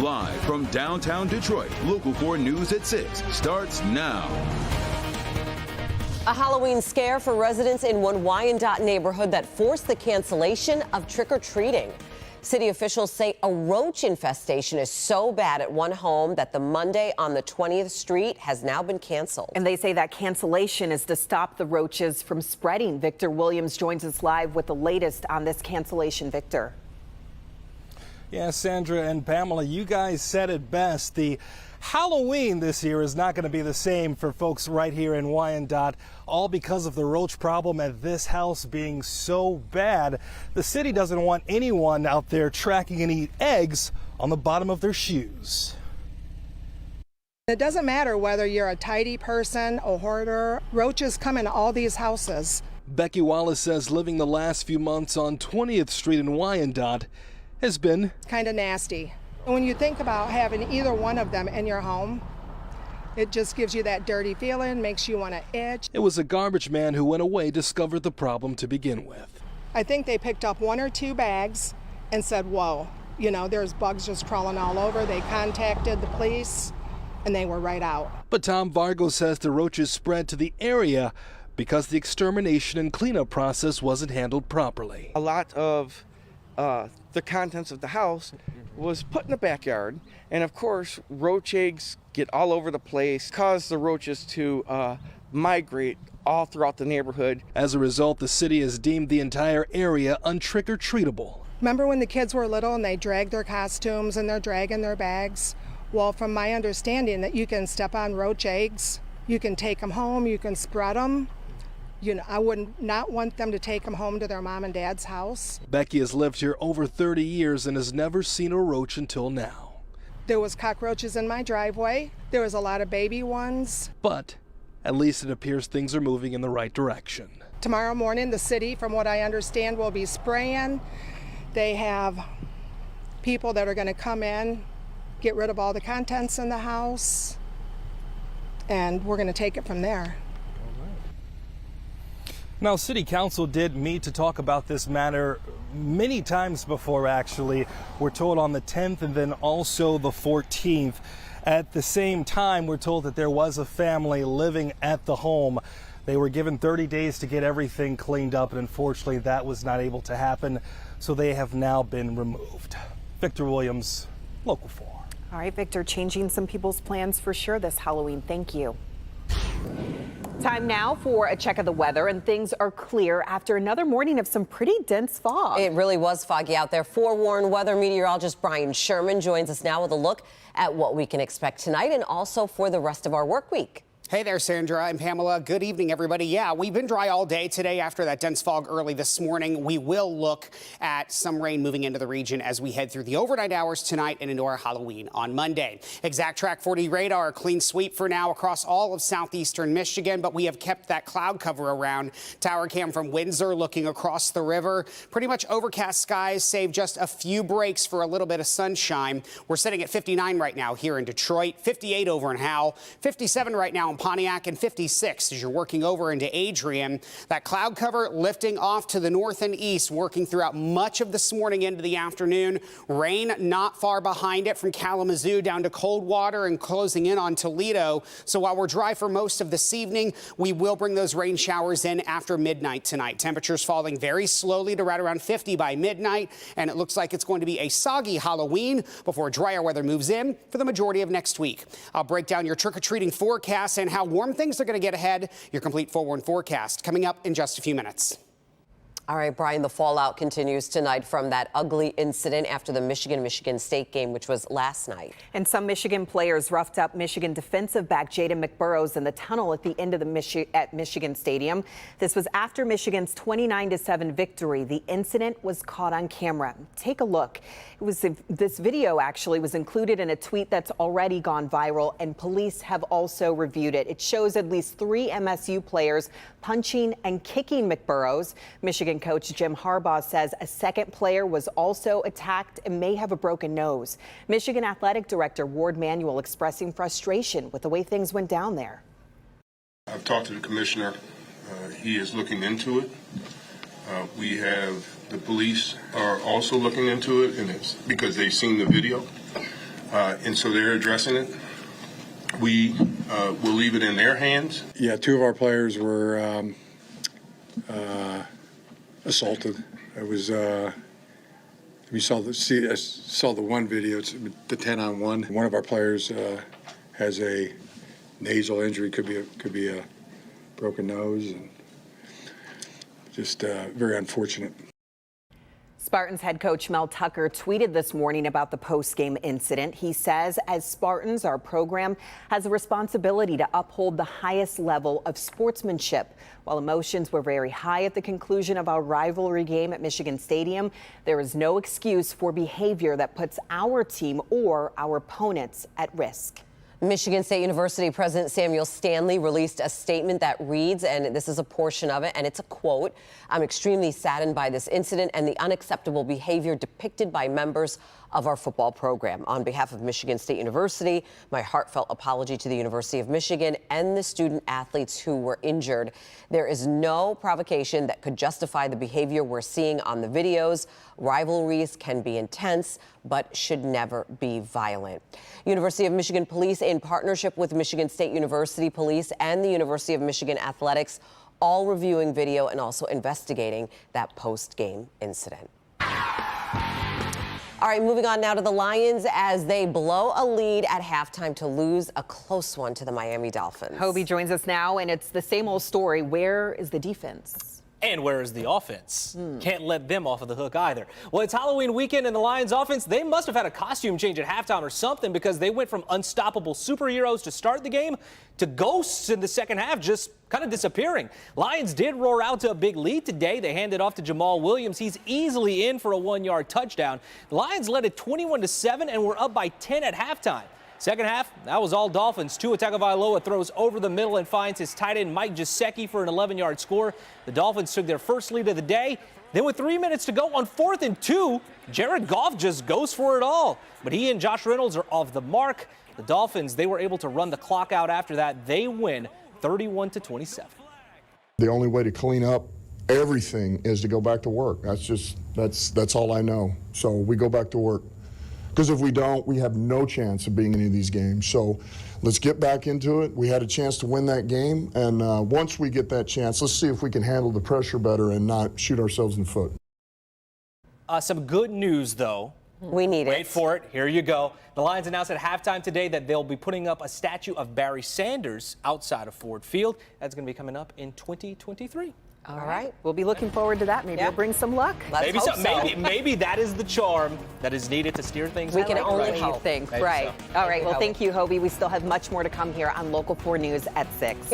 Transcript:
Live from downtown Detroit, Local 4 News at 6 starts now. A Halloween scare for residents in one Wyandotte neighborhood that forced the cancellation of trick-or-treating. City officials say a roach infestation is so bad at one home that the Monday on the 20th Street has now been canceled. And they say that cancellation is to stop the roaches from spreading. Victor Williams joins us live with the latest on this cancellation. Victor. Yeah, Sandra and Pamela, you guys said it best. The Halloween this year is not going to be the same for folks right here in Wyandotte, all because of the roach problem at this house being so bad. The city doesn't want anyone out there tracking any eggs on the bottom of their shoes. It doesn't matter whether you're a tidy person, a hoarder, roaches come in all these houses. Becky Wallace says living the last few months on 20th Street in Wyandotte has been kind of nasty. When you think about having either one of them in your home, it just gives you that dirty feeling, makes you want to itch. It was a garbage man who went away discovered the problem to begin with. I think they picked up 1 or 2 bags and said, whoa, you know, there's bugs just crawling all over. They contacted the police and they were right out. But Tom Vargo says the roaches spread to the area because the extermination and cleanup process wasn't handled properly. A lot of the contents of the house was put in the backyard, and of course roach eggs get all over the place, cause the roaches to migrate all throughout the neighborhood. As a result, the city has deemed the entire area untrick-or-treatable. Remember when the kids were little and they dragged their costumes and they're dragging their bags? Well, from my understanding that you can step on roach eggs, you can take them home, you can spread them. You know, I would not want them to take them home to their mom and dad's house. Becky has lived here over 30 years and has never seen a roach until now. There was cockroaches in my driveway. There was a lot of baby ones. But at least it appears things are moving in the right direction. Tomorrow morning, the city, from what I understand, will be spraying. They have people that are going to come in, get rid of all the contents in the house, and we're going to take it from there. Now, City Council did meet to talk about this matter many times before, actually. We're told on the 10th and then also the 14th. At the same time, we're told that there was a family living at the home. They were given 30 days to get everything cleaned up, and unfortunately that was not able to happen, so they have now been removed. Victor Williams, Local 4. All right, Victor, changing some people's plans for sure this Halloween. Thank you. Time now for a check of the weather, and things are clear after another morning of some pretty dense fog. It really was foggy out there. Forewarned weather meteorologist Brian Sherman joins us now with a look at what we can expect tonight and also for the rest of our work week. Hey there, Sandra and Pamela. Good evening, everybody. Yeah, we've been dry all day today after that dense fog early this morning. We will look at some rain moving into the region as we head through the overnight hours tonight and into our Halloween on Monday. Exact Track 40 radar, a clean sweep for now across all of southeastern Michigan, but we have kept that cloud cover around. Tower cam from Windsor looking across the river. Pretty much overcast skies, save just a few breaks for a little bit of sunshine. We're sitting at 59 right now here in Detroit, 58 over in Howell, 57 right now in Pontiac, and 56 as you're working over into Adrian. That cloud cover lifting off to the north and east, working throughout much of this morning into the afternoon. Rain not far behind it from Kalamazoo down to Coldwater and closing in on Toledo. So while we're dry for most of this evening, we will bring those rain showers in after midnight tonight. Temperatures falling very slowly to right around 50 by midnight, and it looks like it's going to be a soggy Halloween before drier weather moves in for the majority of next week. I'll break down your trick-or-treating forecast and how warm things are going to get ahead. Your complete forewarned forecast coming up in just a few minutes. All right, Brian, the fallout continues tonight from that ugly incident after the Michigan State game, which was last night. And some Michigan players roughed up Michigan defensive back Jaden McBurrows in the tunnel at the end of the Michigan Stadium. This was after Michigan's 29-7 victory. The incident was caught on camera. Take a look. This video actually was included in a tweet that's already gone viral, and police have also reviewed it. It shows at least 3 MSU players punching and kicking McBurrows. Michigan coach Jim Harbaugh says a second player was also attacked and may have a broken nose. Michigan athletic director Ward Manuel expressing frustration with the way things went down there. I've talked to the commissioner. He is looking into it. We have the police are also looking into it, and it's because they've seen the video. And so they're addressing it. We will leave it in their hands. Yeah, 2 of our players were assaulted. It was we saw the one video. It's the 10-on-1. One of our players has a nasal injury. Could be a broken nose, and just very unfortunate. Spartans head coach Mel Tucker tweeted this morning about the post-game incident. He says, as Spartans, our program has a responsibility to uphold the highest level of sportsmanship. While emotions were very high at the conclusion of our rivalry game at Michigan Stadium, there is no excuse for behavior that puts our team or our opponents at risk. Michigan State University President Samuel Stanley released a statement that reads, and this is a portion of it, and it's a quote, "I'm extremely saddened by this incident and the unacceptable behavior depicted by members of our football program. On behalf of Michigan State University, my heartfelt apology to the University of Michigan and the student athletes who were injured. There is no provocation that could justify the behavior we're seeing on the videos. Rivalries can be intense, but should never be violent." University of Michigan Police, in partnership with Michigan State University Police and the University of Michigan Athletics, all reviewing video and also investigating that post-game incident. All right, moving on now to the Lions as they blow a lead at halftime to lose a close one to the Miami Dolphins. Hobie joins us now, and it's the same old story. Where is the defense? And where is the offense? Can't let them off of the hook either. Well, it's Halloween weekend, and the Lions offense, they must have had a costume change at halftime or something, because they went from unstoppable superheroes to start the game to ghosts in the second half, just kind of disappearing. Lions did roar out to a big lead today. They handed off to Jamal Williams. He's easily in for a 1-yard touchdown. The Lions led it 21-7 and were up by 10 at halftime. Second half, that was all Dolphins. Tua Tagovailoa throws over the middle and finds his tight end Mike Gesicki for an 11-yard score. The Dolphins took their first lead of the day. Then with 3 minutes to go on 4th and 2, Jared Goff just goes for it all. But he and Josh Reynolds are off the mark. The Dolphins, they were able to run the clock out after that. They win 31-27. The only way to clean up everything is to go back to work. That's all I know. So we go back to work. Because if we don't, we have no chance of being in any of these games. So let's get back into it. We had a chance to win that game. And once we get that chance, let's see if we can handle the pressure better and not shoot ourselves in the foot. Some good news, though. We need it. Wait for it. Here you go. The Lions announced at halftime today that they'll be putting up a statue of Barry Sanders outside of Ford Field. That's going to be coming up in 2023. All right. We'll be looking forward to that. Maybe it'll bring some luck. Maybe maybe that is the charm that is needed to steer things. We can only hope. hope. You think, Maybe right? so. All right. Well, thank you, Hobie. We still have much more to come here on Local 4 News at 6.